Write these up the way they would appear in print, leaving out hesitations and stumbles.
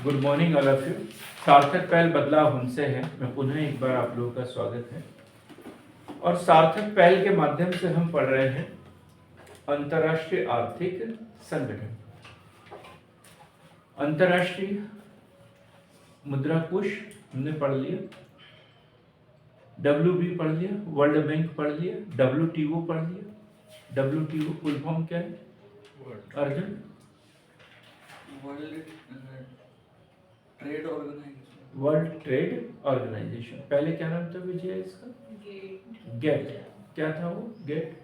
Good morning all of you. सार्थक पहल बदलाव हमसे है मैं पुनः एक बार आप लोगों का स्वागत है। और सार्थक पहल के माध्यम से हम पढ़ रहे हैं अंतर्राष्ट्रीय आर्थिक संगठन। अंतर्राष्ट्रीय मुद्रा कोष हमने पढ़ लिया, WB पढ़ लिया, वर्ल्ड बैंक पढ़ लिया, WTO पढ़ लिया। WTO फुल फॉर्म क्या है अर्जुन? World trade organisation. पहले क्या नाम था विजय इसका? गेट। क्या था वो? GATT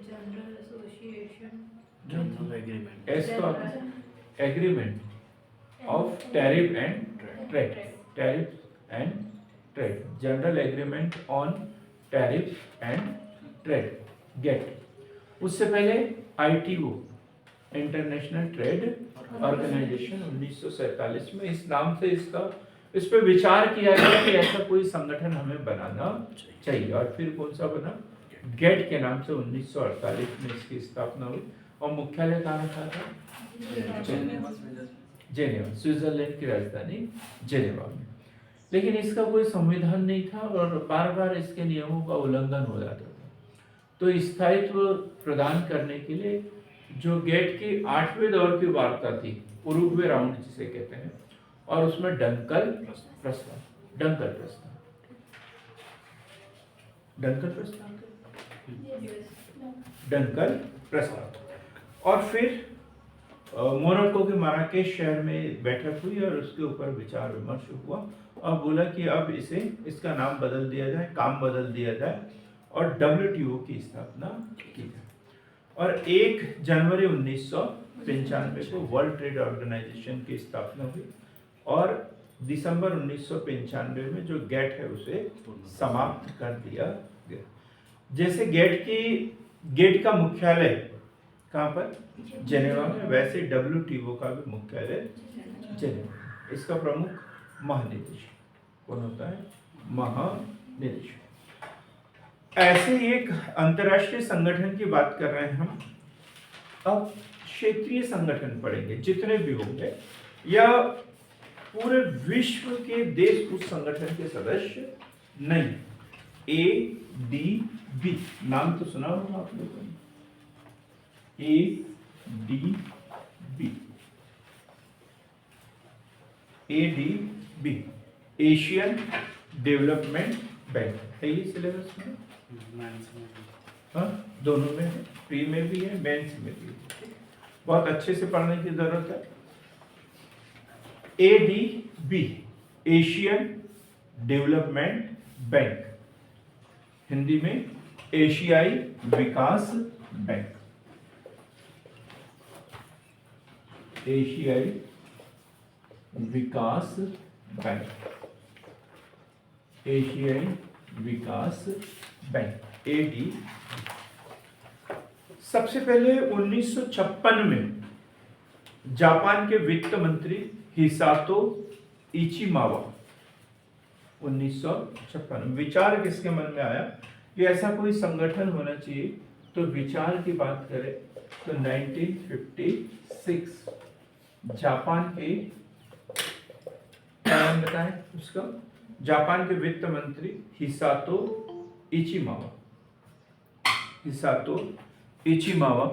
general association, general agreement, एस का agreement of tariff and trade. Tariff and trade, general agreement on tariff and trade, GATT. उससे पहले ITO, इंटरनेशनल ट्रेड ऑर्गेनाइजेशन, 1947 में इस नाम से इस पे विचार किया गया कि ऐसा कोई संगठन हमें बनाना चाहिए। और फिर कौन सा बना? गेट के नाम से 1948 में इसकी स्थापना हुई। और मुख्यालय कहाँ रखा था? जेनेवा, स्विट्जरलैंड की राजधानी जेनेवा में। लेकिन इसका कोई संविधान नहीं था और बार बार इसके नियमों का उल्लंघन हो जाता था। तो स्थायित्व प्रदान करने के लिए जो गेट की 8वें दौर की वार्ता थी, उरुग्वे राउंड जिसे कहते हैं, और उसमें डंकल प्रस्ताव, डंकल प्रस्ताव। और फिर मोरक्को के माराकेश शहर में बैठक हुई और उसके ऊपर विचार विमर्श हुआ और बोला कि अब इसका नाम बदल दिया जाए, काम बदल दिया जाए और WTO की स्थापना की जाए। और 1 जनवरी 1995 को वर्ल्ड ट्रेड ऑर्गेनाइजेशन की स्थापना हुई और दिसंबर 1995 में जो गेट है उसे समाप्त कर दिया गया। जैसे गेट का मुख्यालय कहाँ पर? जेनेवा में, वैसे WTO का भी मुख्यालय जेनेवा। इसका प्रमुख महानिदेशक कौन होता है? महानिदेशक। ऐसे एक अंतर्राष्ट्रीय संगठन की बात कर रहे हैं हम। अब क्षेत्रीय संगठन पढ़ेंगे जितने भी होंगे, या पूरे विश्व के देश उस संगठन के सदस्य नहीं। ADB नाम तो सुना होगा आप लोगों ने। ADB एशियन डेवलपमेंट बैंक है। ये सिलेबस में हाँ, दोनों में है, प्री में भी है, मेंस में भी है। बहुत अच्छे से पढ़ने की जरूरत है। ADB Asian development bank, Hindi में एशियाई विकास बैंक। एशियाई विकास बैंक, एशियाई विकास बैंक, ADB। सबसे पहले 1956 में जापान के वित्त मंत्री हिसातो इचिमावा, 1956 विचार किसके मन में आया कि ऐसा कोई संगठन होना चाहिए? तो विचार की बात करें तो 1956 जापान के क्या नाम बताएं उसका? जापान के वित्त मंत्री हिसातो इचिमावा। हिसातो इचिमावा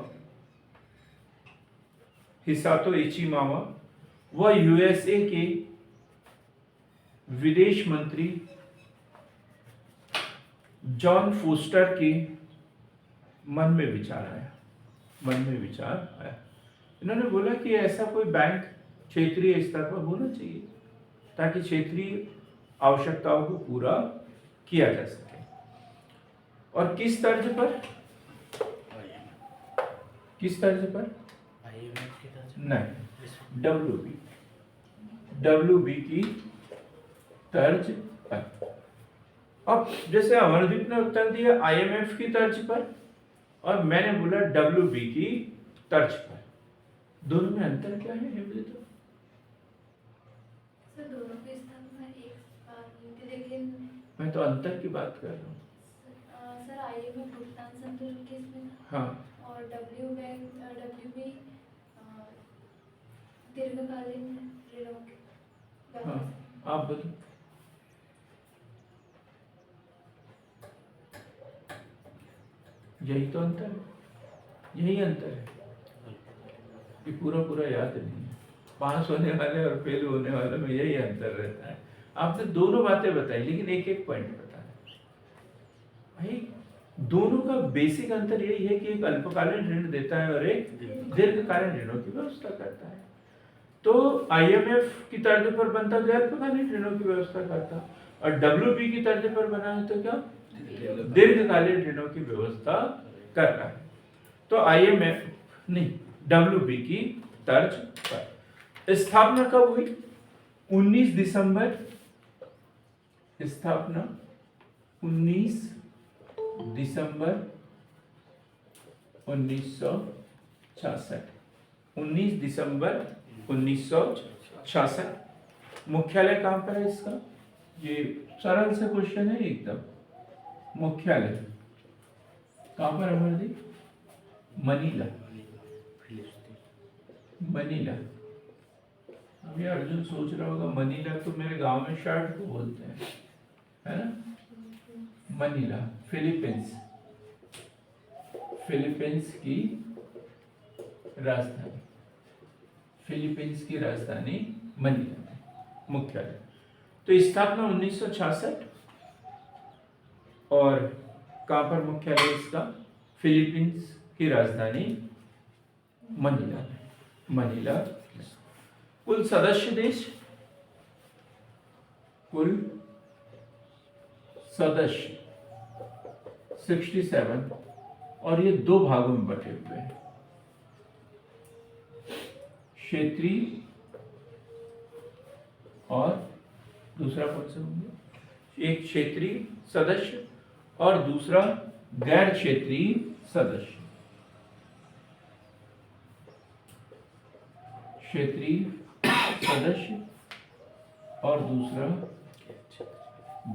वह USA के विदेश मंत्री जॉन फोस्टर के मन में विचार आया। इन्होंने बोला कि ऐसा कोई बैंक क्षेत्रीय स्तर पर होना चाहिए ताकि क्षेत्रीय आवश्यकताओं को पूरा किया जा सके। और किस तर्ज पर? नहीं, WB की तर्ज पर। अब जैसे अमरदीप ने उत्तर दिया IMF की तर्ज पर और मैंने बोला WB की तर्ज पर। दोनों में अंतर क्या है? सर दोनों की स्थापना एक साथ हुई थी, लेकिन मैं तो अंतर की बात कर रहा हूँ। सर IMF भुगतान संतुलन के इसमें था। हाँ, और WB दीर्घकालीन ऋणों की हाँ, व्यवस्था। आप बोलिए। यही तो अंतर है, यही अंतर है कि पूरा पूरा याद नहीं है। पास होने वाले और फेल होने वाले में यही अंतर रहता है। आपने दोनों बातें बताई, लेकिन एक एक पॉइंट बताया भाई। दोनों का बेसिक अंतर यही है कि एक अल्पकालीन ऋण देता है और एक दीर्घकालीन ऋणों की व्यवस्था करता है। तो आईएमएफ की तर्ज पर बनता तो अल्पकालीन ऋणों की व्यवस्था करता, और डब्ल्यूपी की तर्ज पर बना है तो क्या, दीर्घकालीन ऋणों की व्यवस्था कर रहा है। तो आईएमएफ नहीं, डब्ल्यूपी की तर्ज पर स्थापना कब हुई? 19 दिसंबर, स्थापना 19 दिसंबर 1966। 19 दिसंबर 1966। मुख्यालय कहां पर है इसका? ये सरल से क्वेश्चन है एकदम। मुख्यालय कहां पर अमरदीप? मनीला। मनीला। अभी अर्जुन सोच रहा होगा मनीला तो मेरे गांव में शर्ट को बोलते हैं, है ना? Manila, Philippines. फिलीपींस की राजधानी, फिलीपींस की राजधानी मनीला में मुख्यालय। तो स्थापना 1966, और कहां पर मुख्यालय इसका? फिलीपींस की राजधानी मनीला में। मनीला। कुल सदस्य देश, कुल सदस्य 67, और ये दो भागों में बटे हुए हैं, क्षेत्रीय और दूसरा कौन सा होंगे? एक क्षेत्रीय सदस्य और दूसरा गैर क्षेत्रीय सदस्य। क्षेत्रीय सदस्य और दूसरा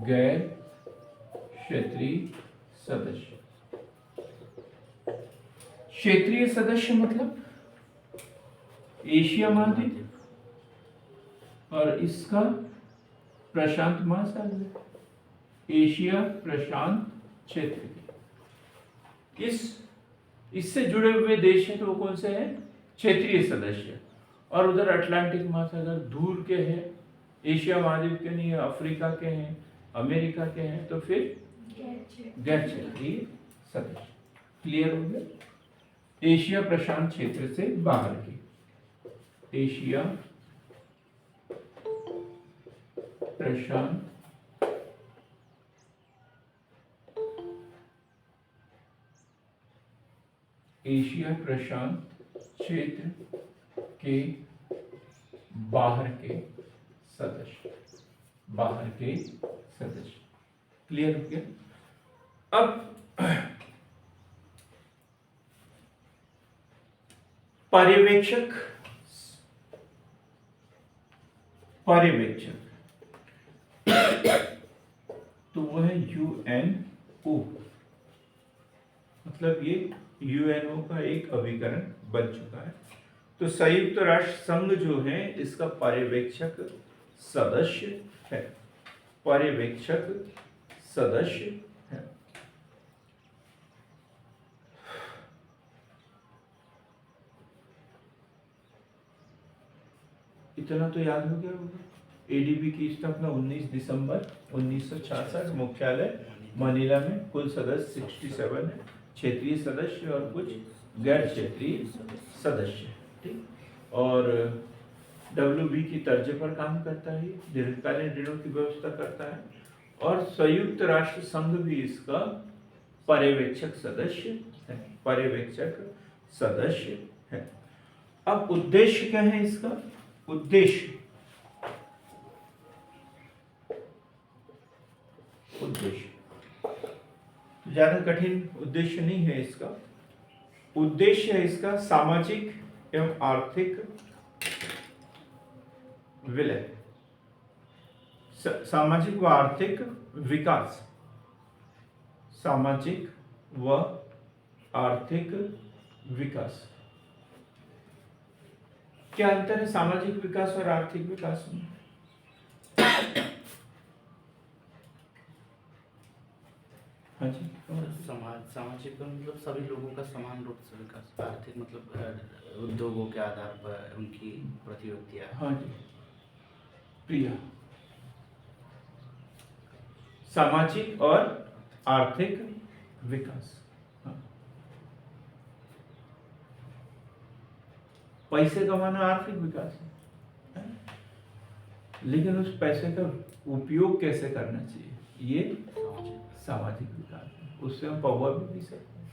गैर क्षेत्रीय सदस्य। क्षेत्रीय सदस्य मतलब एशिया महाद्वीप और इसका प्रशांत महासागर, एशिया प्रशांत क्षेत्र। इससे जुड़े हुए देश हैं तो वो कौन से हैं? क्षेत्रीय सदस्य। और उधर अटलांटिक महासागर दूर के हैं, एशिया महाद्वीप के नहीं है, अफ्रीका के हैं, अमेरिका के हैं, तो फिर गैर क्षेत्रीय सदस्य। क्लियर हो गया? एशिया प्रशांत क्षेत्र से बाहर की, एशिया प्रशांत एशिया प्रशांत क्षेत्र के बाहर के सदस्य, बाहर के सदस्य। क्लियर हो गया? अब पर्यवेक्षक, पर्यवेक्षक तो वो है यूएनओ, मतलब ये यूएनओ का एक अभिकरण बन चुका है। तो संयुक्त राष्ट्र संघ जो है इसका पर्यवेक्षक सदस्य है, पर्यवेक्षक सदस्य है। इतना तो याद हो गया होगा। एडीबी की स्थापना 19 दिसंबर 1966, मुख्यालय मनीला में, कुल सदस्य 67 है, क्षेत्रीय सदस्य और कुछ गैर क्षेत्रीय सदस्य। ठीक, और डब्ल्यूबी की तर्ज पर काम करता है, दीर्घकालीन ऋणों की व्यवस्था करता है, और संयुक्त राष्ट्र संघ भी इसका पर्यवेक्षक सदस्य है, पर्यवेक्षक सदस्य है। अब उद्देश्य क्या है इसका? उद्देश्य, उद्देश्य ज्यादा कठिन उद्देश्य नहीं है इसका। उद्देश्य है इसका सामाजिक एवं आर्थिक विलय, सामाजिक व आर्थिक विकास, सामाजिक व आर्थिक विकास। क्या अंतर है सामाजिक विकास और आर्थिक विकास में? हाँ जी। सामाजिक का मतलब सभी लोगों का समान रूप से विकास, आर्थिक मतलब उद्योगों के आधार पर उनकी प्रतियोगिता। हाँ जी प्रिया, सामाजिक और आर्थिक विकास। हाँ। पैसे कमाना आर्थिक विकास है, लेकिन उस पैसे का उपयोग कैसे करना चाहिए ये सामाजिक विकास है। उससे हम पौवा भी पी सकते हैं,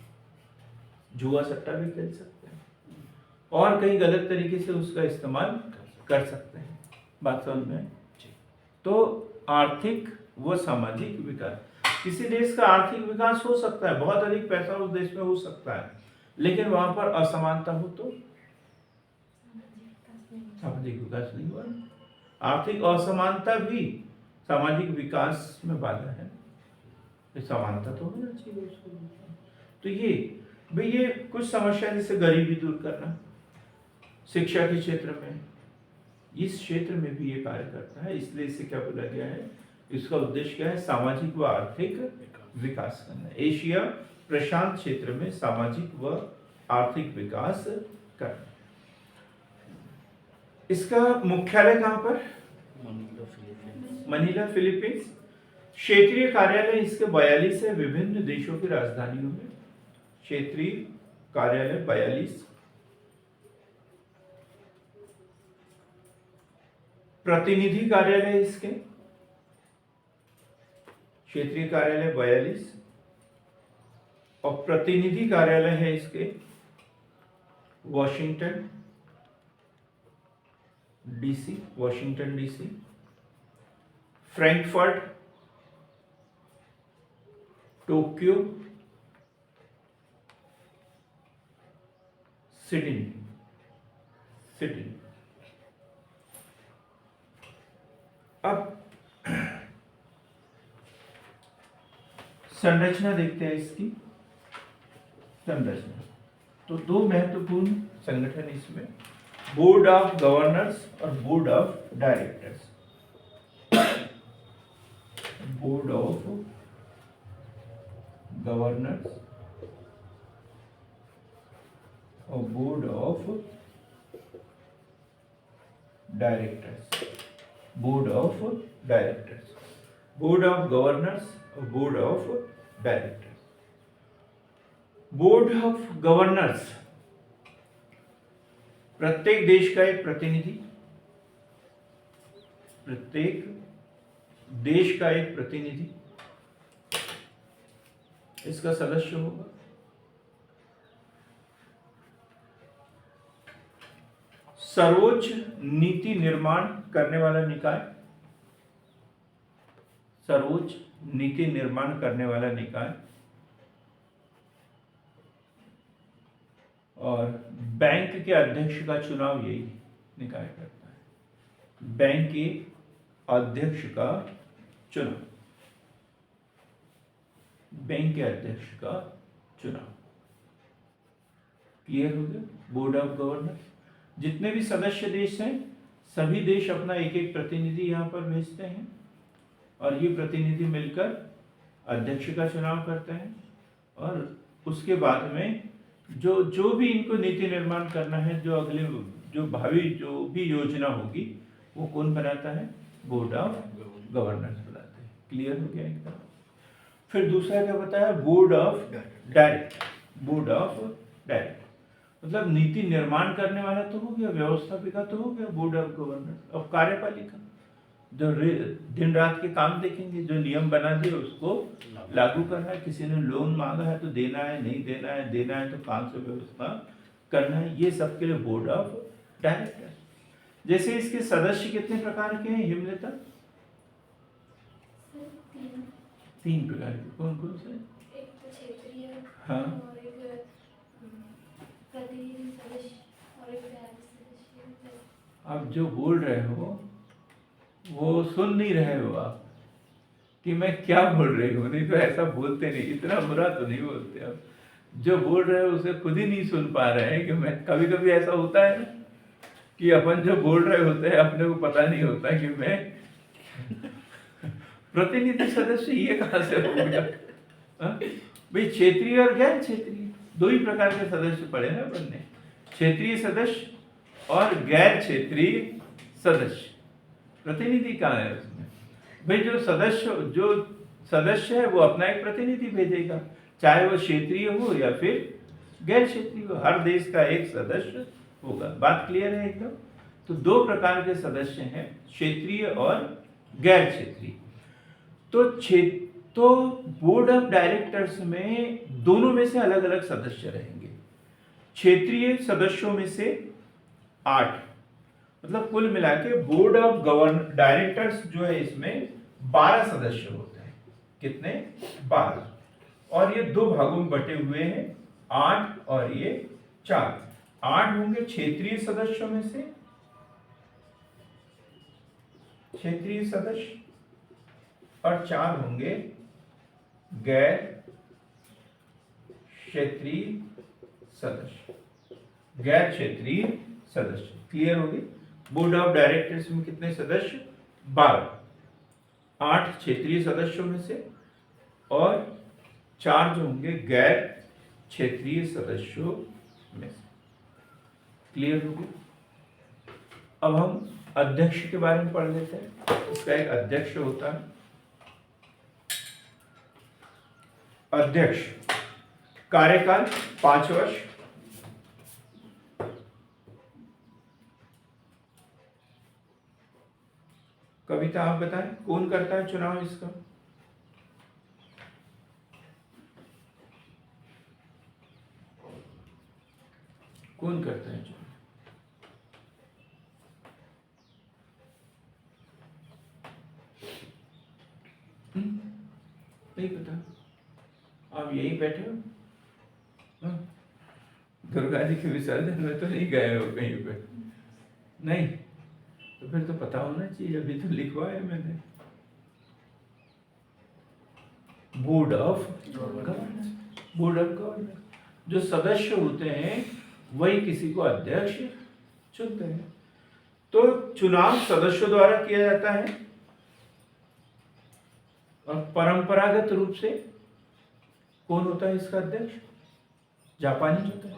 जुआ सट्टा भी खेल सकते हैं, और कई गलत तरीके से उसका इस्तेमाल कर सकते हैं। बात समझ में? तो आर्थिक व सामाजिक विकास, किसी देश का आर्थिक विकास हो सकता है, बहुत अधिक पैसा उस देश में हो सकता है, लेकिन वहां पर असमानता हो तो सामाजिक विकास नहीं हुआ। आर्थिक असमानता भी सामाजिक विकास में बाधा है, समानता तो होना चाहिए उसको। तो ये कुछ समस्या, जैसे गरीबी दूर करना, शिक्षा के क्षेत्र में, इस क्षेत्र में भी ये कार्य करता है। इसलिए इसे क्या बोला गया है, इसका उद्देश्य क्या है, सामाजिक व आर्थिक विकास करना, एशिया प्रशांत क्षेत्र में सामाजिक व आर्थिक विकास करना। इसका मुख्यालय कहां पर? Manila, Philippines. क्षेत्रीय कार्यालय इसके 42 है विभिन्न देशों की राजधानियों में। क्षेत्रीय कार्यालय 42, प्रतिनिधि कार्यालय इसके, क्षेत्रीय कार्यालय 42 और प्रतिनिधि कार्यालय है इसके Washington DC, Washington DC, Frankfurt, Tokyo, Sydney. अब संरचना देखते हैं इसकी। संरचना तो दो महत्वपूर्ण संगठन इसमें, बोर्ड ऑफ गवर्नर्स और board of directors. Board of governors और board of directors. Board of directors, board of governors और board of directors. Board of governors प्रत्येक देश का एक प्रतिनिधि, प्रत्येक देश का एक प्रतिनिधि इसका सदस्य होगा। सर्वोच्च नीति निर्माण करने वाला निकाय, सर्वोच्च नीति निर्माण करने वाला निकाय। और बैंक के अध्यक्ष का चुनाव यही निकाय करता है, बैंक के अध्यक्ष का चुनाव, बैंक के अध्यक्ष का चुनाव। क्लियर हो गया? बोर्ड ऑफ गवर्नर, जितने भी सदस्य देश हैं सभी देश अपना एक एक प्रतिनिधि यहाँ पर भेजते हैं, और ये प्रतिनिधि मिलकर अध्यक्ष का चुनाव करते हैं, और उसके बाद में जो भी इनको नीति निर्माण करना है, जो अगले जो भावी जो भी योजना होगी वो कौन बनाता है? बोर्ड ऑफ गवर्नर्स बनाते हैं। क्लियर हो गया एकदम? फिर दूसरा क्या बताया? Board of director. Board of director मतलब नीति निर्माण करने वाला तो हो गया, व्यवस्थापिका तो हो गया बोर्ड ऑफ गवर्नर। अब कार्यपालिका जो दिन रात के काम देखेंगे, जो नियम बना दिए उसको लागू करना है। किसी ने लोन मांगा है तो देना है, नहीं देना है, देना है तो काम से व्यवस्था करना है, ये सबके लिए बोर्ड ऑफ डायरेक्टर। जैसे इसके सदस्य कितने प्रकार के हैं हिमलेता? तीन प्रकार के। कौन कौन से? एक तो क्षेत्रीय, हाँ, और एक प्रतिनिधि सदस्य, और एक राज्य सदस्य। आप जो बोल रहे हो वो सुन नहीं रहे हो आप कि मैं क्या बोल रही हूँ। नहीं तो ऐसा बोलते नहीं, इतना बुरा तो नहीं बोलते आप। जो बोल रहे हो उसे खुद ही नहीं सुन पा रहे हैं कि मैं, कभी कभी ऐसा होता है ना कि अपन जो बोल रहे होते हैं अपने को पता नहीं होता कि मैं प्रतिनिधि सदस्य ये कहाँ से हो गया। हाँ? भाई क्षेत्रीय और गैर क्षेत्रीय दो ही प्रकार के सदस्य पढ़े ना अपन ने, क्षेत्रीय सदस्य और गैर क्षेत्रीय सदस्य। प्रतिनिधि कहाँ है उसमें? भाई जो सदस्य है वो अपना एक प्रतिनिधि भेजेगा, चाहे वो क्षेत्रीय हो या फिर गैर क्षेत्रीय हो, हर देश का एक सदस्य होगा। बात क्लियर है एकदम? तो दो प्रकार के सदस्य हैं, क्षेत्रीय और गैर क्षेत्रीय। तो बोर्ड ऑफ डायरेक्टर्स में दोनों में से अलग अलग सदस्य रहेंगे। क्षेत्रीय सदस्यों में से 8, मतलब कुल मिला के बोर्ड ऑफ डायरेक्टर्स जो है इसमें 12 सदस्य होते हैं। कितने? 12। और ये दो भागों में बटे हुए हैं, 8 और ये 4। 8 होंगे क्षेत्रीय सदस्यों में से, क्षेत्रीय सदस्य, और 4 होंगे गैर क्षेत्रीय सदस्य। गैर क्षेत्रीय सदस्य क्लियर होगी? बोर्ड ऑफ डायरेक्टर्स में कितने सदस्य? 12। 8 क्षेत्रीय सदस्यों में से और 4 जो होंगे गैर क्षेत्रीय सदस्यों में से। क्लियर होगी? अब हम अध्यक्ष के बारे में पढ़ लेते हैं। इसका एक अध्यक्ष होता है। अध्यक्ष कार्यकाल 5 वर्ष। कविता आप बताएं कौन करता है चुनाव इसका? कौन करता है चुनाव? नहीं पता? आप यहीं बैठे हो? हाँ? दुर्गा जी के विसर्जन में तो नहीं गए हो कहीं पे? नहीं, तो फिर तो पता होना चाहिए, अभी तो लिखवाया मैंने। Board of governors. Board of governors जो सदस्य होते हैं वही किसी को अध्यक्ष चुनते हैं। तो चुनाव सदस्यों द्वारा किया जाता है और परंपरागत रूप से कौन होता है इसका अध्यक्ष? जापानी होता है,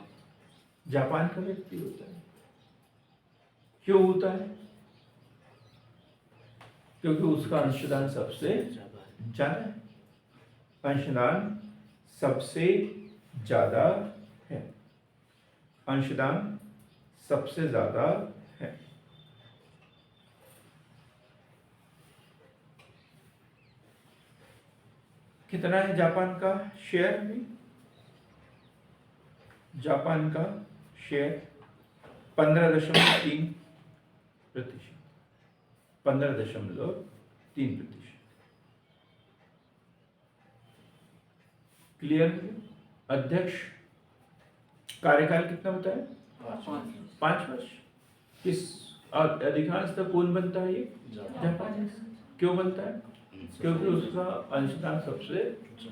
जापान का व्यक्ति होता है। क्यों होता है? क्योंकि उसका अंशदान सबसे ज्यादा है। अंशदान सबसे ज्यादा है। अंशदान सबसे ज्यादा है। कितना है जापान का शेयर में? जापान का शेयर 15.3%। 15.3%। क्लियर? अध्यक्ष कार्यकाल कितना होता है? 5 वर्ष। किस अधिकांशतः कौन बनता है? ये जापान। क्यों बनता है? क्योंकि उसका अंशदान सबसे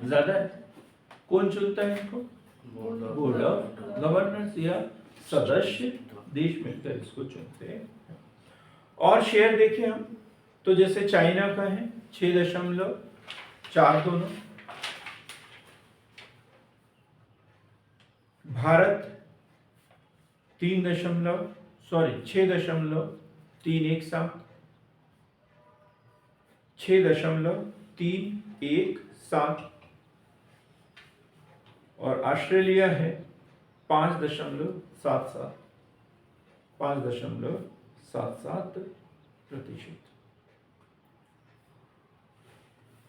ज्यादा है। कौन चुनता है इनको? बोर्ड ऑफ गवर्नर्स या सदस्य देश मिलकर इसको चुनते हैं। और शेयर देखिए हम तो जैसे चाइना का है 6.42। भारत 6.317। 6.317। और ऑस्ट्रेलिया है 5.77। 5.77%।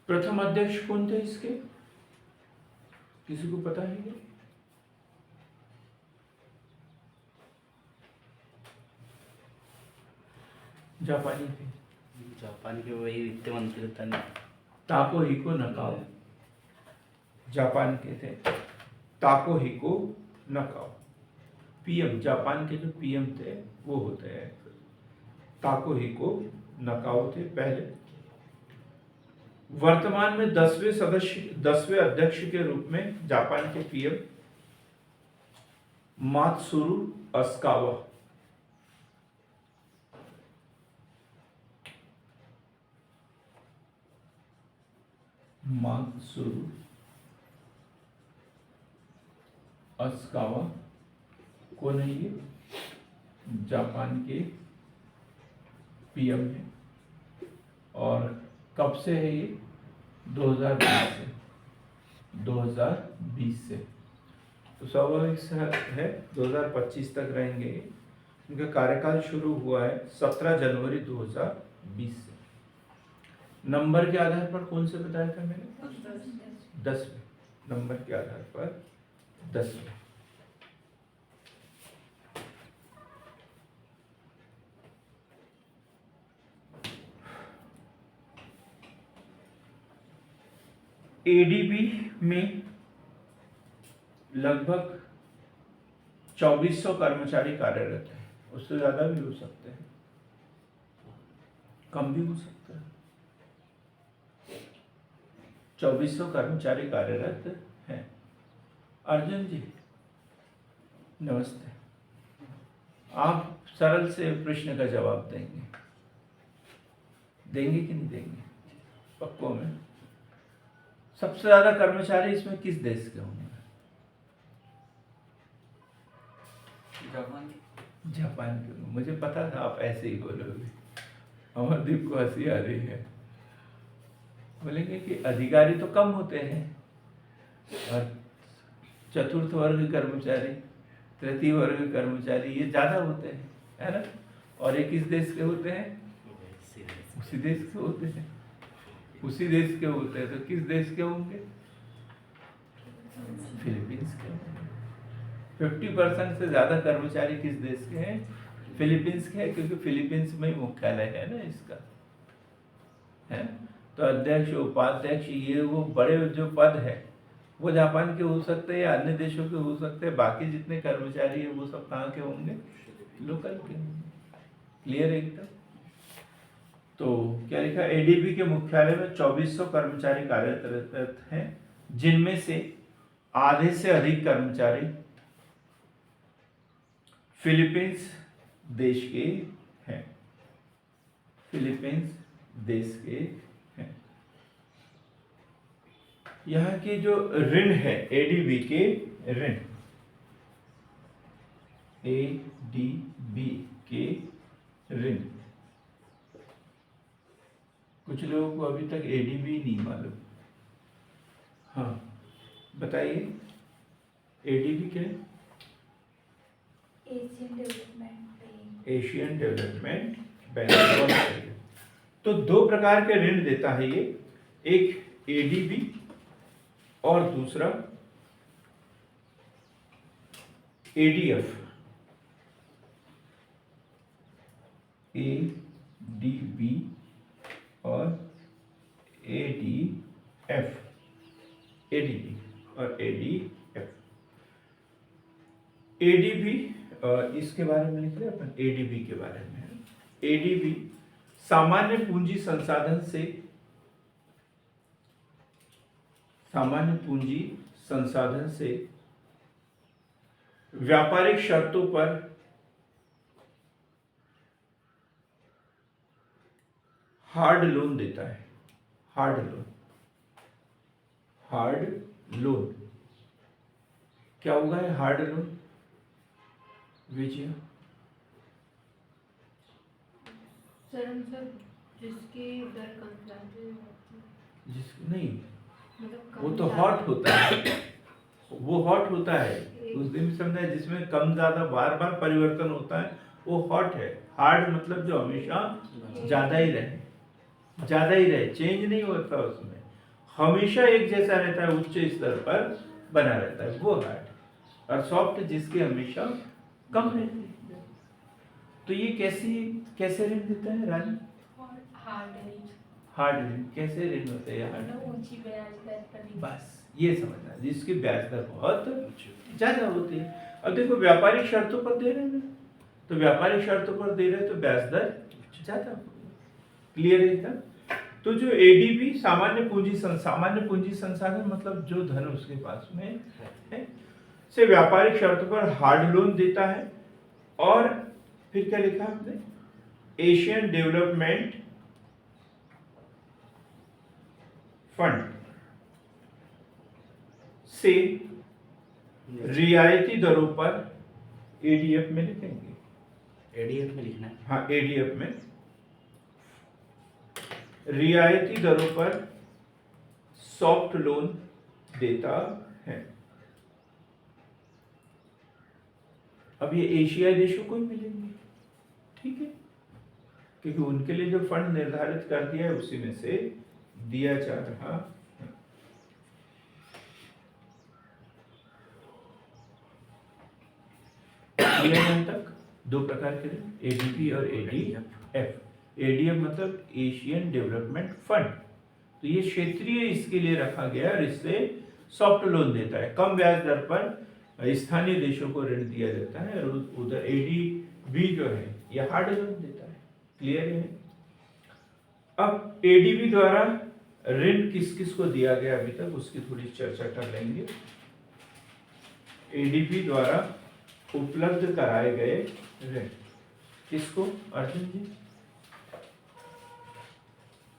प्रथम अध्यक्ष कौन थे इसके? किसी को पता है क्या? जापानी थे। जापान के वही वित्त मंत्री थे ना, ताकोहिको नकाओ। जापान के थे ताकोहिको नकाओ। पीएम, जापान के जो पीएम थे वो होते हैं ताकोहिको नकाओ थे पहले। वर्तमान में 10वें अध्यक्ष के रूप में जापान के पीएम मात्सुरू असाकावा मात्सुरू अस्कावा कौन है ये? जापान के पीएम है। और कब से है ये? 2020 से। 2020 से। तो स्वाभाविक है 2025 तक रहेंगे। उनका कार्यकाल शुरू हुआ है 17 जनवरी 2020 से। नंबर के आधार पर कौन से बताया था मैंने? 10वें नंबर के आधार पर 10वें। एडीबी में लगभग 2400 कर्मचारी कार्यरत हैं। उससे ज्यादा भी हो सकते हैं, कम भी हो सकता है। 2400 कर्मचारी कार्यरत हैं। अर्जुन जी नमस्ते। आप सरल से प्रश्न का जवाब देंगे कि नहीं देंगे? पक्कों में सबसे ज्यादा कर्मचारी इसमें किस देश के होंगे? जापान के। मुझे पता था आप ऐसे ही बोलोगे। अमरदीप को हंसी आ रही है। बोलेंगे कि अधिकारी तो कम होते हैं और चतुर्थ वर्ग कर्मचारी, तृतीय वर्ग कर्मचारी ये ज्यादा होते हैं, है ना? और ये किस देश के होते हैं? उसी देश के होते हैं। उसी देश के होते हैं। तो किस देश के होंगे? फिलीपींस के होंगे। 50% से ज्यादा कर्मचारी किस देश के हैं? फिलीपींस के हैं, क्योंकि फिलीपींस में ही मुख्यालय है ना इसका, है। तो अध्यक्ष, उपाध्यक्ष, ये वो बड़े जो पद है वो जापान के हो सकते हैं या अन्य देशों के हो सकते हैं। बाकी जितने कर्मचारी है वो सब कहाँ के होंगे? लोकल के होंगे। क्लियर एकदम? तो क्या लिखा? एडीबी के मुख्यालय में 2400 कर्मचारी कार्यरत हैं, जिनमें से आधे से अधिक कर्मचारी फिलीपींस देश के हैं। फिलीपींस देश के हैं। यहाँ के जो ऋण है एडीबी के ऋण, एडीबी के ऋण, कुछ लोगों को अभी तक एडीबी नहीं मालूम। हाँ बताइए, एडीबी क्या है? Asian development bank. तो दो प्रकार के ऋण देता है ये, एक एडीबी और दूसरा एडीएफ। एडीबी और एडीएफ। एडीबी और एडीएफ। एडीबी इसके बारे में लिख रहे हैं अपन, एडीबी के बारे में। एडीबी सामान्य पूंजी संसाधन से व्यापारिक शर्तों पर हार्ड लोन देता है। हार्ड लोन क्या होगा? हार्ड लोन विजय सर जिसकी दर कम नहीं, मतलब वो तो हॉट होता है। वो हॉट होता है उस दिन समझा, जिसमें कम ज्यादा बार बार परिवर्तन होता है वो हॉट है। हार्ड मतलब जो हमेशा ज्यादा ही रहे, चेंज नहीं होता उसमें, हमेशा एक जैसा रहता है, उच्च स्तर पर बना रहता है, वो हार्ड। और सॉफ्ट जिसके हमेशा कम रहती है। तो ये कैसे ऋण देता है रानी? हार्ड ऋण कैसे ऋण होते हैं? हार्ड ऊंची ब्याज दर पर। बस ये समझना, जिसकी ब्याज दर बहुत ज्यादा होती है। अब देखो व्यापारिक शर्तों पर दे रहे हैं, तो व्यापारिक शर्तों पर दे रहे हैं तो ब्याज दर ज्यादा होगी। क्लियर है एकदम? तो जो एडीबी सामान्य पूंजी संसाधन मतलब जो धन उसके पास में है से व्यापारिक शर्तों पर हार्ड लोन देता है। और फिर क्या लिखा आपने? एशियन डेवलपमेंट फंड से रियायती दरों पर एडीएफ में लिखेंगे। एडीएफ में लिखना है। हाँ, एडीएफ में रियायती दरों पर सॉफ्ट लोन देता है। अब ये एशियाई देशों को ही मिलेंगे, ठीक है, क्योंकि उनके लिए जो फंड निर्धारित कर दिया है उसी में से दिया जा रहा है। यहाँ तक दो प्रकार के एडीपी और एडीएफ। एडीएफ मतलब एशियन डेवलपमेंट फंड, तो ये क्षेत्रीय इसके लिए रखा गया और इससे सॉफ्ट लोन देता है, कम ब्याज दर पर स्थानीय देशों को ऋण दिया जाता है। और उधर एडीबी जो है ये हार्ड लोन देता है। क्लियर है? अब एडीबी द्वारा ऋण किस किस को दिया गया अभी तक उसकी थोड़ी चर्चा कर लेंगे। एडीबी द्वारा उपलब्ध कराए गए ऋण किसको? अर्जुन जी,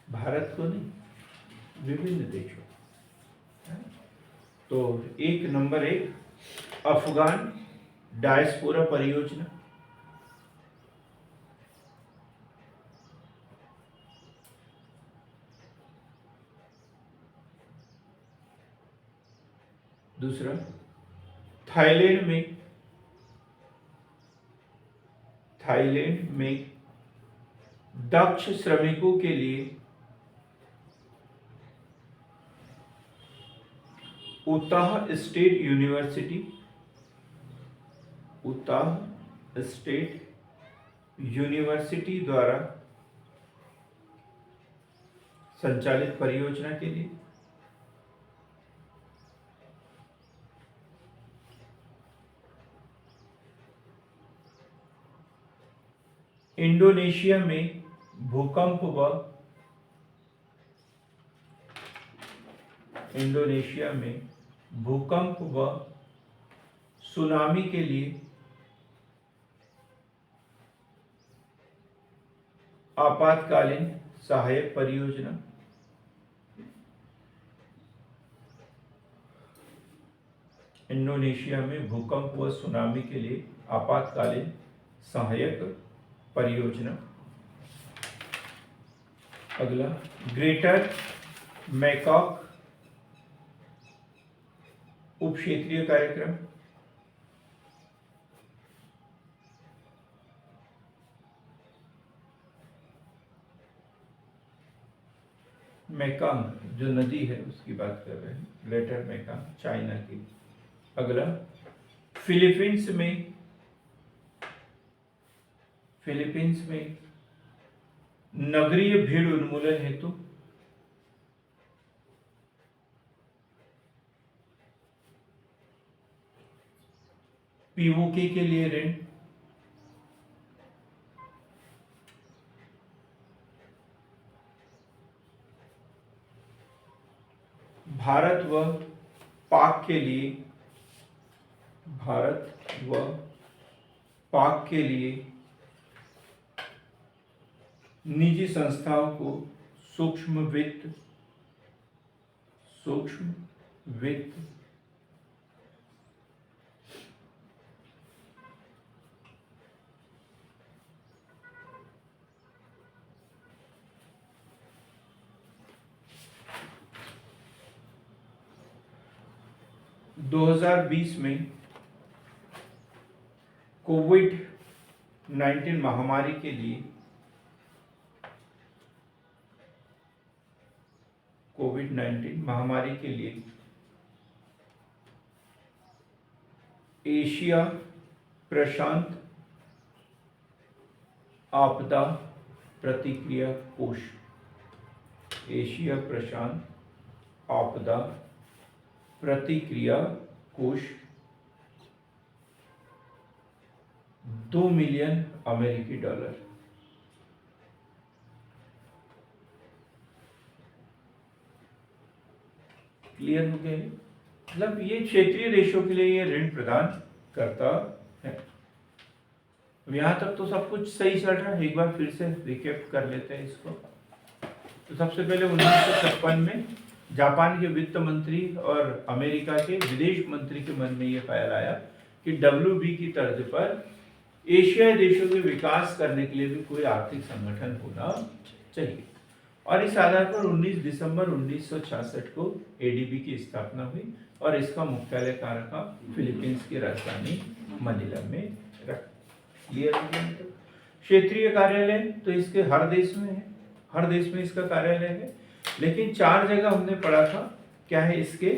भारत को नहीं, विभिन्न देशों। तो एक नंबर 1 अफगान डायस्पोरा परियोजना, दूसरा थाईलैंड में दक्ष श्रमिकों के लिए उताह स्टेट यूनिवर्सिटी द्वारा संचालित परियोजना के लिए इंडोनेशिया में भूकंप व सुनामी के लिए आपातकालीन सहायक परियोजना, इंडोनेशिया में भूकंप व सुनामी के लिए आपातकालीन सहायक परियोजना। अगला ग्रेटर मैकॉक उप क्षेत्रीय कार्यक्रम, मैकांग जो नदी है उसकी बात कर रहे हैं, ग्रेटर मैकांग चाइना की। अगला फिलीपींस में नगरीय भीड़ उन्मूलन हेतु पीओके के लिए ऋण, भारत व पाक के लिए निजी संस्थाओं को सूक्ष्म वित्त 2020 में कोविड-19 महामारी के लिए एशिया प्रशांत आपदा प्रतिक्रिया कोष, एशिया प्रशांत आपदा प्रतिक्रिया कोष 2 मिलियन अमेरिकी डॉलर। क्लियर हो गया? मतलब ये क्षेत्रीय देशों के लिए ये ऋण प्रदान करता है। यहां तक तो सब कुछ सही चल रहा है। एक बार फिर से रिकैप कर लेते हैं इसको। तो सबसे पहले 1956 में जापान के वित्त मंत्री और अमेरिका के विदेश मंत्री के मन में ये ख्याल आया कि WB की तर्ज पर एशियाई देशों के विकास करने के लिए भी कोई आर्थिक संगठन होना चाहिए। और इस आधार पर 19 दिसंबर 1966 को ADB की स्थापना हुई और इसका मुख्यालय कारका फिलीपींस की राजधानी मनीला में रख लिया गया। क्षेत्रीय कार्यालय तो इसके हर देश में है, हर देश में इसका कार्यालय है, लेकिन 4 जगह हमने पढ़ा था। क्या है इसके?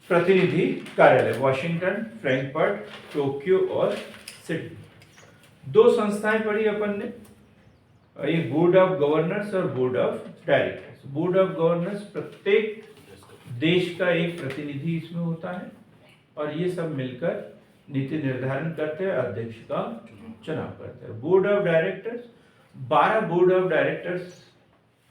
प्रतिनिधि कार्यालय वॉशिंगटन, फ्रैंकफर्ट, टोक्यो और सिडनी। 2 संस्थाएं पढ़ी अपन ने, एक बोर्ड ऑफ गवर्नर्स और board of directors. Board of governors प्रत्येक देश का एक प्रतिनिधि इसमें होता है और ये सब मिलकर नीति निर्धारण करते हैं, अध्यक्ष का चुनाव करते हैं। Board of directors 12 board of directors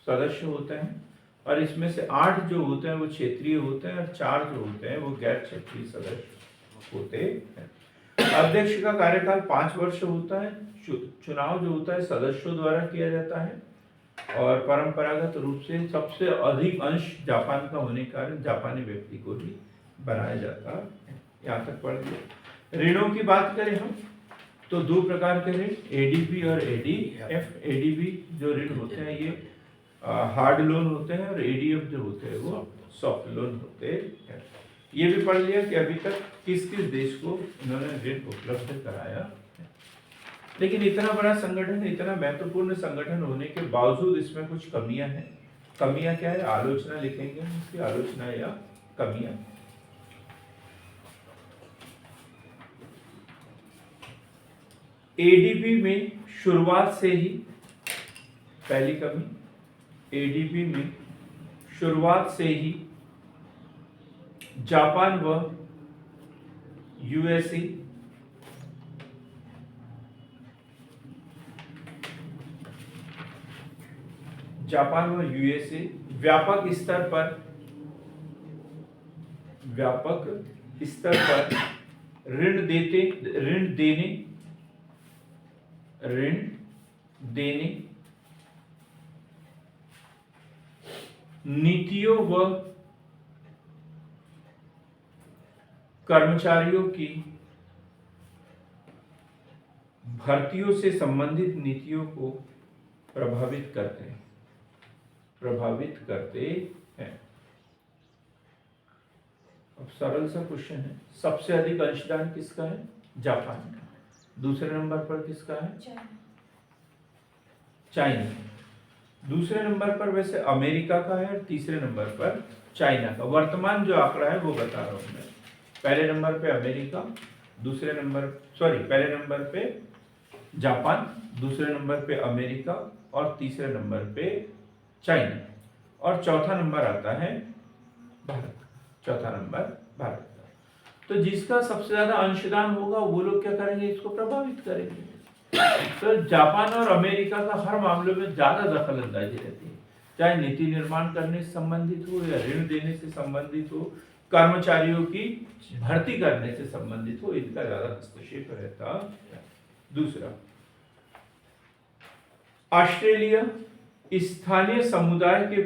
सदस्य होते हैं और इसमें से 8 जो होते हैं वो क्षेत्रीय होते हैं और 4 जो होते हैं वो गैर क्षेत्रीय सदस्य होते हैं। अध्यक्ष का कार्यकाल 5 वर्ष होता है। चुनाव जो होता है सदस्यों द्वारा किया जाता है और परंपरागत रूप से सबसे अधिक अंश जापान का होने के कारण जापानी व्यक्ति को ही बनाया जाता है। यहाँ तक पढ़ लिया। ऋणों की बात करें हम तो 2 प्रकार के ऋण, ADB और ADF। ADB जो ऋण होते हैं ये हार्ड लोन होते हैं और ADF जो होते हैं वो सॉफ्ट लोन होते हैं। ये भी पढ़ लिया कि अभी तक किस किस देश को इन्होंने ऋण उपलब्ध कराया है। लेकिन इतना बड़ा संगठन, इतना महत्वपूर्ण संगठन होने के बावजूद इसमें कुछ कमियां हैं। कमियां क्या है? आलोचना लिखेंगे इसकी, आलोचना या कमियां। ADB में शुरुआत से ही पहली कमी, ADB में शुरुआत से ही जापान व USA व्यापक स्तर पर ऋण देने नीतियों व कर्मचारियों की भर्तियों से संबंधित नीतियों को प्रभावित करते हैं। अब सरल सा क्वेश्चन है, सबसे अधिक अंशदान किसका है? जापान का। दूसरे नंबर पर किसका है? चाइना। दूसरे नंबर पर वैसे अमेरिका का है और तीसरे नंबर पर चाइना का। वर्तमान जो आंकड़ा है वो बता रहा हूं मैं। पहले नंबर पे अमेरिका, पहले नंबर पे जापान, दूसरे नंबर पे अमेरिका और तीसरे नंबर पे चाइना और चौथा नंबर आता है भारत। चौथा नंबर भारत का। तो जिसका सबसे ज्यादा अंशदान होगा वो लोग क्या करेंगे? इसको प्रभावित करेंगे। तो जापान और अमेरिका का हर मामले में ज्यादा दखल अंदाजी रहती है, चाहे नीति निर्माण करने से संबंधित हो या ऋण देने से संबंधित हो, कर्मचारियों की भर्ती करने से संबंधित हो, इनका ज्यादा हस्तक्षेप रहता है। दूसरा, ऑस्ट्रेलिया स्थानीय समुदाय के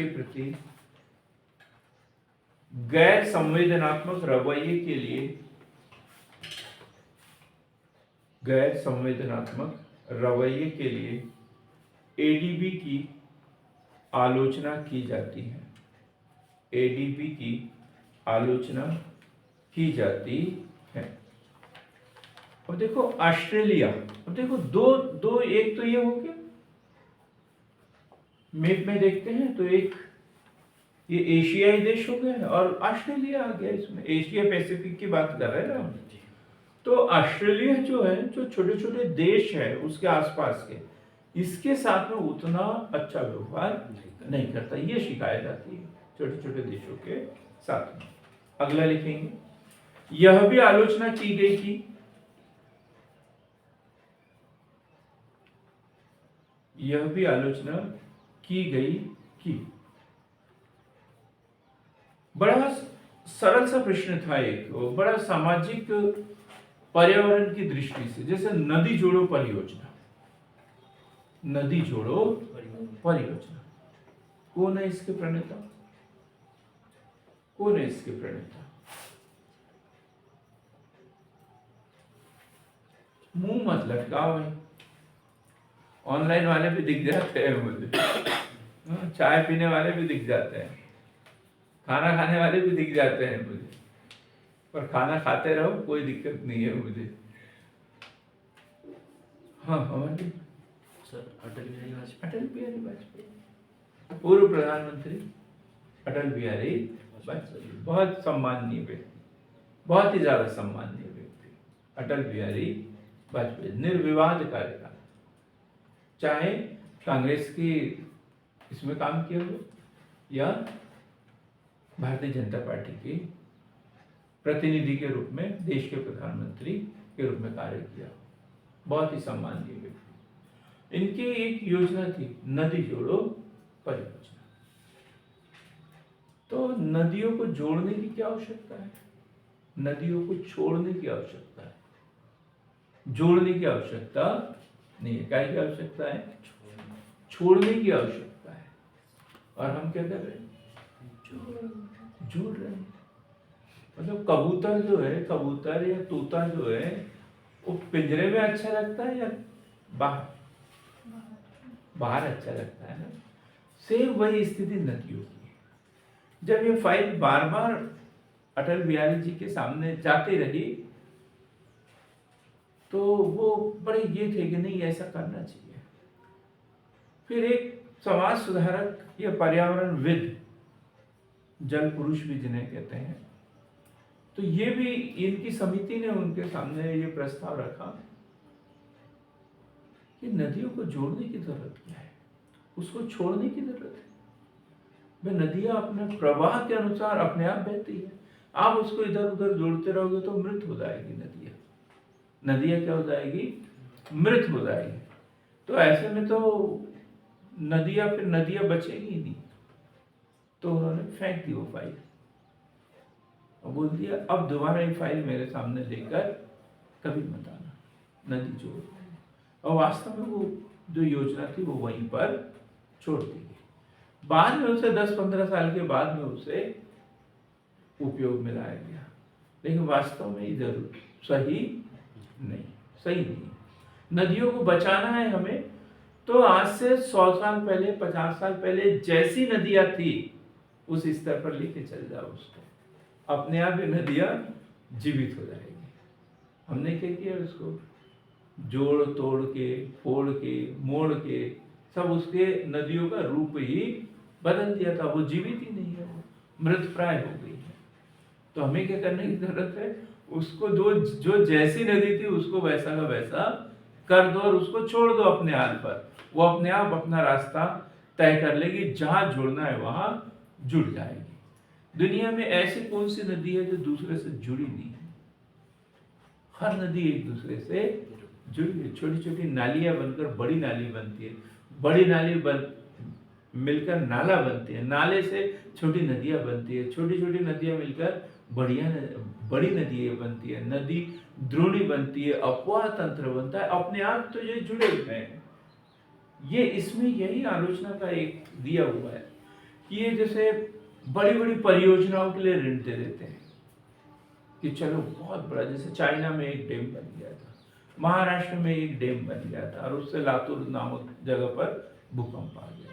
प्रति गैर संवेदनात्मक रवैये के लिए ADB की आलोचना की जाती है। ADB की आलोचना की जाती है। अब देखो ऑस्ट्रेलिया, अब देखो दो एक तो ये हो गया, मैप में देखते हैं तो एक ये एशियाई देश हो गए और ऑस्ट्रेलिया आ गया इसमें। एशिया पैसिफिक की बात कर रहे हैं ना। तो ऑस्ट्रेलिया जो है, जो छोटे छोटे देश है उसके आसपास के, इसके साथ में उतना अच्छा व्यवहार नहीं करता, ये शिकायत आती है छोटे छोटे देशों के साथ में। अगला लिखेंगे, यह भी आलोचना की गई कि बड़ा सरल सा प्रश्न था, एक बड़ा सामाजिक पर्यावरण की दृष्टि से, जैसे नदी जोड़ो परियोजना, नदी जोड़ो परियोजना, कौन है इसके प्रणेता? कौन है इसके प्रणेता? मुंह मत लटकाओ भाई, ऑनलाइन वाले भी दिख जाते हैं मुझे, चाय पीने वाले भी दिख जाते हैं, खाना खाने वाले भी दिख जाते हैं मुझे, पर खाना खाते रहो, कोई दिक्कत नहीं है मुझे। हाँ हमारे सर अटल बिहारी वाजपेयी। अटल बिहारी वाजपेयी, पूर्व प्रधानमंत्री अटल बिहारी वाजपेयी, बहुत सम्माननीय व्यक्ति, बहुत ही ज्यादा सम्माननीय व्यक्ति अटल बिहारी वाजपेयी। निर्विवाद कार्यकाल, चाहे कांग्रेस की इसमें काम किया हो या भारतीय जनता पार्टी के प्रतिनिधि के रूप में देश के प्रधानमंत्री के रूप में कार्य किया, बहुत ही सम्माननीय व्यक्ति। इनकी एक योजना थी नदी जोड़ो परियोजना। तो नदियों को जोड़ने की क्या आवश्यकता है? नदियों को छोड़ने की आवश्यकता है, जोड़ने की आवश्यकता नहीं है। क्या की आवश्यकता है? छोड़ने की आवश्यकता है। और हम क्या कर रहे हैं? जोड़ रहे हैं। मतलब कबूतर जो है, कबूतर या तोता जो है, वो पिंजरे में अच्छा लगता है या बाहर? बाहर अच्छा लगता है ना। सेम वही स्थिति नदियों की है। जब ये फाइल बार बार अटल बिहारी जी के सामने जाती रही तो वो बड़े ये थे कि नहीं ऐसा करना चाहिए। फिर एक समाज सुधारक या पर्यावरणविद, जल पुरुष भी जिन्हें कहते हैं, तो ये भी इनकी समिति ने उनके सामने ये प्रस्ताव रखा कि नदियों को जोड़ने की जरूरत क्या है, उसको छोड़ने की जरूरत है। वह नदियां अपने प्रवाह के अनुसार अपने आप बहती है, आप उसको इधर उधर जोड़ते रहोगे तो मृत हो जाएगी नदियां। नदियां क्या हो जाएगी? मृत हो जाएगी। तो ऐसे में तो नदियां फिर नदियां बचेगी ही नहीं। तो उन्होंने फेंक दी वो फाइल और बोल दिया अब दोबारा ये फाइल मेरे सामने लेकर कभी मत आना, नदी जोड़। और वास्तव में वो जो योजना थी वो वहीं पर छोड़ दी गई। बाद में उसे 10-15 साल के बाद में उसे उपयोग में लाया गया, लेकिन वास्तव में इधर सही नहीं। नदियों को बचाना है हमें, तो आज से 100 साल पहले, 50 साल पहले जैसी नदियां थी उस स्तर पर लेके चल जाओ उसको, अपने आप ये नदियां जीवित हो जाएगी। हमने क्या किया? उसको जोड़ तोड़ के, फोड़ के, मोड़ के, सब उसके नदियों का रूप ही बदल दिया था। वो जीवित ही नहीं है, वो मृत प्राय हो गई है। तो हमें क्या करने की जरूरत है? उसको जो जैसी नदी थी उसको वैसा का वैसा कर दो और उसको छोड़ दो अपने हाल पर। वो अपने आप अपना रास्ता तय कर लेगी, जहां जुड़ना है वहां जुड़ जाएगी। दुनिया में ऐसी कौन सी नदी है जो दूसरे से जुड़ी नहीं है? हर नदी एक दूसरे से जुड़ी है। छोटी छोटी नालियां बनकर बड़ी नाली बनती है, बड़ी नाली मिलकर नाला बनती है, नाले से छोटी नदियां बनती है, छोटी छोटी नदियां मिलकर बड़ी नदियां बनती है, नदी द्रोणी बनती है, अपवाह तंत्र बनता है। अपने आप तो ये जुड़े हुए हैं। ये इसमें यही आलोचना का एक दिया हुआ है कि ये जैसे बड़ी बड़ी परियोजनाओं के लिए ऋण दे देते हैं कि चलो बहुत बड़ा, जैसे चाइना में एक डैम बन गया था, महाराष्ट्र में एक डैम बन गया था और उससे लातूर नामक जगह पर भूकंप आ गया।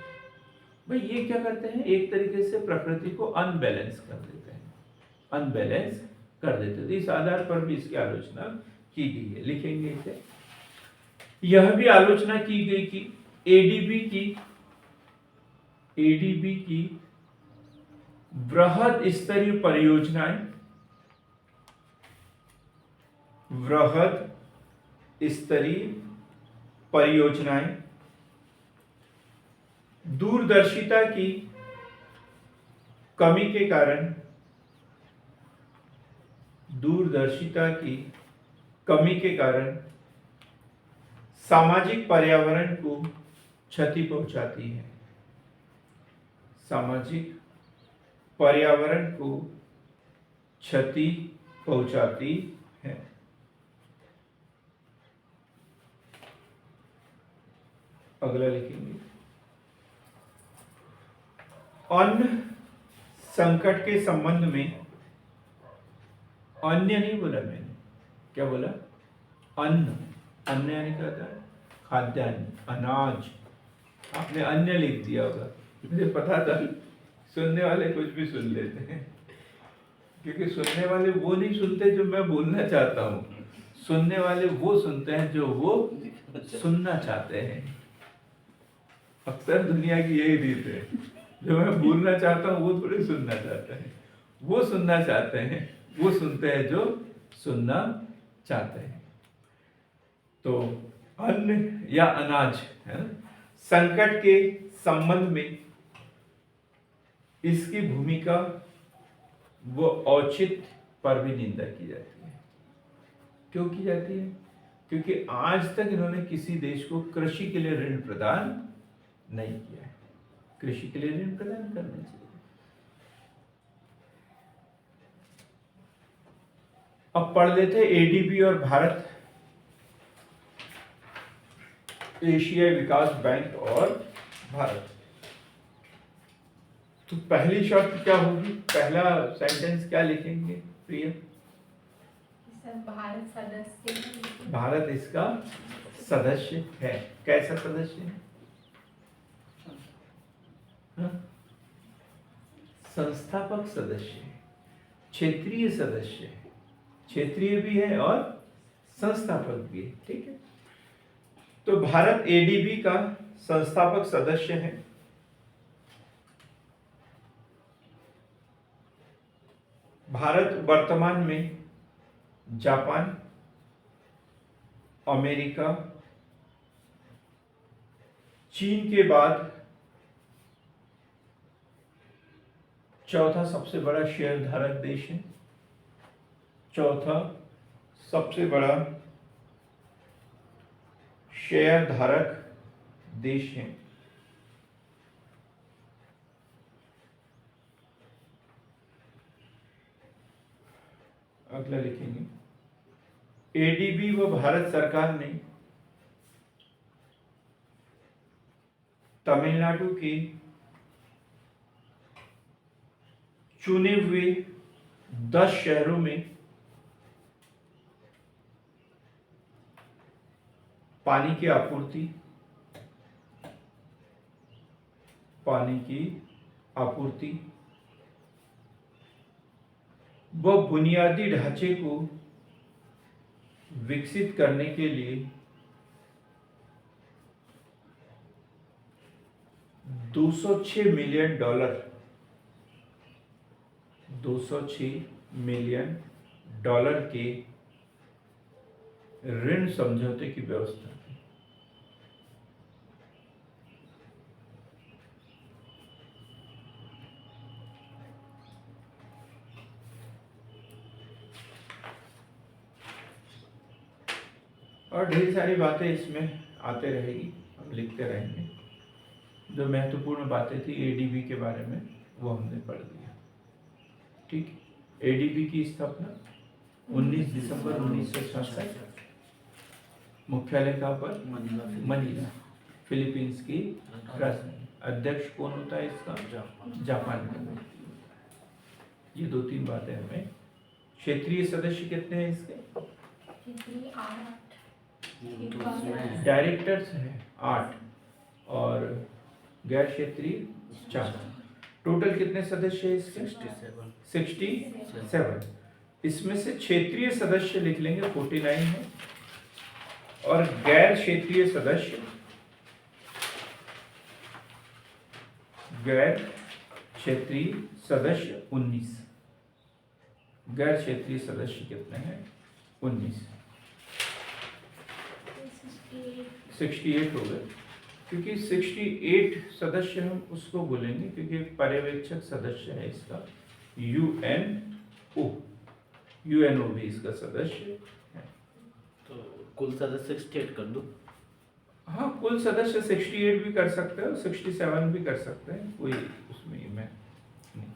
भाई ये क्या करते हैं? एक तरीके से प्रकृति को अनबैलेंस कर देते हैं, अनबैलेंस कर देते हैं। इस आधार पर भी इसकी आलोचना की गई है, लिखेंगे इसे। यह भी आलोचना की गई कि एडीबी की वृहद स्तरीय परियोजनाएं, वृहद स्तरीय परियोजनाएं दूरदर्शिता की कमी के कारण, दूरदर्शिता की कमी के कारण सामाजिक पर्यावरण को क्षति पहुंचाती है, सामाजिक पर्यावरण को क्षति पहुंचाती है। अगला लिखेंगे, अन्न संकट के संबंध में, अन्य नहीं बोला मैंने, क्या बोला, अन्न, अन्न यानी क्या होता है, खाद्यान्न, अनाज। आपने अन्य लिख दिया होगा, मुझे पता था सुनने वाले कुछ भी सुन लेते हैं, क्योंकि सुनने वाले वो नहीं सुनते जो मैं बोलना चाहता हूँ, सुनने वाले वो सुनते हैं जो वो सुनना चाहते हैं। अक्सर दुनिया की यही रीत है, जो मैं बोलना चाहता हूँ वो थोड़ी सुनना चाहते हैं, वो सुनना चाहते हैं, वो सुनते हैं जो सुनना चाहते हैं। तो अन्न या अनाज है ना, संकट के संबंध में इसकी भूमिका वो औचित्य पर भी निंदा की जाती है। क्यों की जाती है? क्योंकि आज तक इन्होंने किसी देश को कृषि के लिए ऋण प्रदान नहीं किया है। कृषि के लिए ऋण प्रदान करना चाहिए। अब पढ़ लेते एडीबी और भारत, एशियाई विकास बैंक और भारत। तो पहली शर्त क्या होगी, पहला सेंटेंस क्या लिखेंगे प्रिया? भारत सदस्य है। भारत इसका सदस्य है। कैसा सदस्य है? हाँ? संस्थापक सदस्य है, क्षेत्रीय सदस्य है, क्षेत्रीय भी है और संस्थापक भी है। ठीक है, तो भारत एडीबी का संस्थापक सदस्य है। भारत वर्तमान में जापान, अमेरिका, चीन के बाद चौथा सबसे बड़ा शेयरधारक देश है। चौथा सबसे बड़ा शेयरधारक देश है। अगला लिखेंगे, एडीबी व भारत सरकार ने तमिलनाडु के चुने हुए 10 शहरों में पानी की आपूर्ति व बुनियादी ढांचे को विकसित करने के लिए $206 मिलियन 206 मिलियन डॉलर के ऋण समझौते की व्यवस्था की। और ढेर सारी बातें इसमें आते रहेगी, हम लिखते रहेंगे। जो महत्वपूर्ण बातें थी एडीबी के बारे में वो हमने पढ़ लिया। ठीक, एडीबी की स्थापना 19 दिसंबर 1966, मुख्यालय कहाँ पर? मनीला, फिलीपींस की राजधानी। अध्यक्ष कौन होता है इसका? जापान का। ये 2-3 बातें हमें। क्षेत्रीय सदस्य कितने हैं इसके? डायरेक्टर्स हैं 8 और गैर क्षेत्रीय 4। टोटल कितने सदस्य हैं इसके? 67। इसमें से क्षेत्रीय सदस्य लिख लेंगे 49 है और गैर क्षेत्रीय सदस्य, गैर क्षेत्रीय सदस्य 19। गैर क्षेत्रीय सदस्य कितने हैं? 19। 68 हो गए, क्योंकि 68 सदस्य हम उसको बोलेंगे क्योंकि पर्यवेक्षक सदस्य है इसका यूएनओ भी इसका सदस्य है। तो कुल सदस्य 68 कर दो। हाँ, कुल सदस्य 68 भी कर सकते हो, 67 भी कर सकते हैं, कोई उसमें मैं नहीं।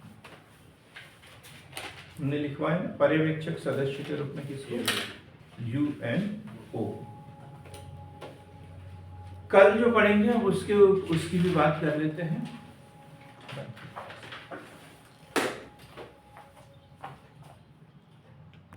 हमने लिखवाया ना, पर्यवेक्षक सदस्य के रूप में किसको, UNO। कल जो पढ़ेंगे अब उसकी भी बात कर लेते हैं।